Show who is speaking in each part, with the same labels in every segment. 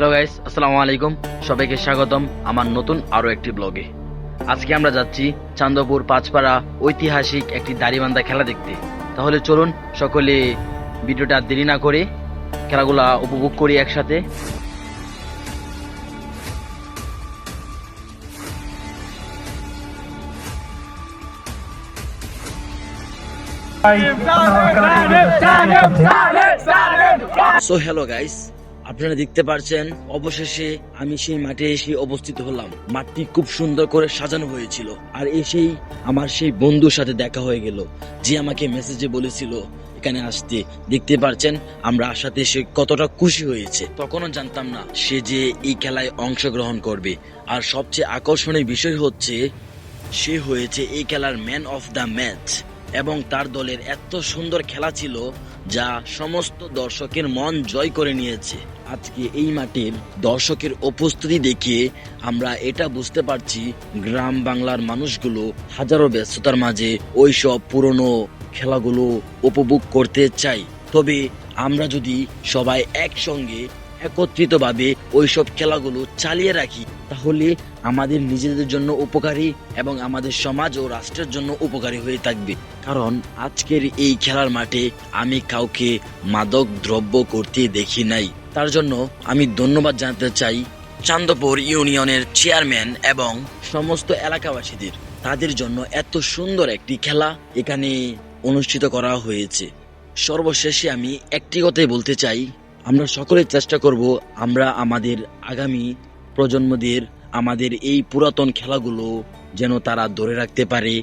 Speaker 1: Hello guys, আসসালামু আলাইকুম। সবাইকে স্বাগতম আমার নতুন আরো একটি ব্লগে। আজকে আমরা যাচ্ছি চান্দপুর পাঁচপাড়া ঐতিহাসিক একটি দাড়িবান্ধা খেলা দেখতে। তাহলে চলুন সকলে ভিডিওটা দেরি না করে খেলাগুলা উপভোগ করি একসাথে। সো হ্যালো গাইস, আপনারা দেখতে পাচ্ছেন অবশেষে আমি সেই মাঠে এসে উপস্থিত হলাম। মাঠটি খুব সুন্দর করে সাজানো হয়েছিল, আর এসেই আমার সেই বন্ধুর সাথে দেখা হয়ে গেল, যে আমাকে মেসেজে বলেছিল এখানে আসতে। দেখতে পাচ্ছেন আমরা আসাতে সে কতটা খুশি হয়েছে। তখনও জানতাম না সে যে এই খেলায় অংশগ্রহণ করবে। আর সবচেয়ে আকর্ষণীয় বিষয় হচ্ছে সে হয়েছে এই খেলার ম্যান অফ দ্য ম্যাচ, এবং তার দলের এত সুন্দর খেলা ছিল যা সমস্ত দর্শকের মন জয় করে নিয়েছে। আজকে এই মাঠের দর্শকের উপস্থিতি দেখে আমরা এটা বুঝতে পারছি গ্রাম বাংলার মানুষগুলো হাজারো ব্যস্ততার মাঝে ওইসব পুরনো খেলাগুলো উপভোগ করতে চাই। তবে আমরা যদি সবাই একসঙ্গে একত্রিতভাবে ওইসব খেলাগুলো চালিয়ে রাখি, তাহলে আমাদের নিজেদের জন্য উপকারী এবং আমাদের সমাজ ও রাষ্ট্রের জন্য উপকারী হয়ে থাকবে। কারণ আজকের এই খেলার মাঠে আমি কাউকে মাদক দ্রব্য করতে দেখি নাই। তার জন্য আমি ধন্যবাদ জানাতে চাই চান্দপুর ইউনিয়নের চেয়ারম্যান এবং সমস্ত এলাকাবাসীদের। তাদের জন্য এত সুন্দর একটি খেলা এখানে অনুষ্ঠিত করা হয়েছে। সর্বশেষে আমি একটি কথাই বলতে চাই, আমরা সকলে চেষ্টা করব আমরা আমাদের আগামী প্রজন্মদের আমাদের এই পুরাতন খেলাগুলো যেন তারা ধরে রাখতে পারে।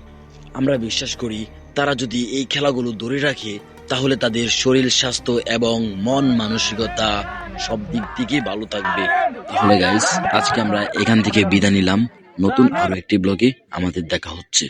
Speaker 1: আমরা বিশ্বাস করি তারা যদি এই খেলাগুলো ধরে রাখে, তাহলে তাদের শরীর স্বাস্থ্য এবং মন মানসিকতা সব দিক থেকে ভালো থাকবে। তাহলে গাইস, আজকে আমরা এখান থেকে বিদায় নিলাম। নতুন আরো একটি ব্লগে আমাদের দেখা হচ্ছে।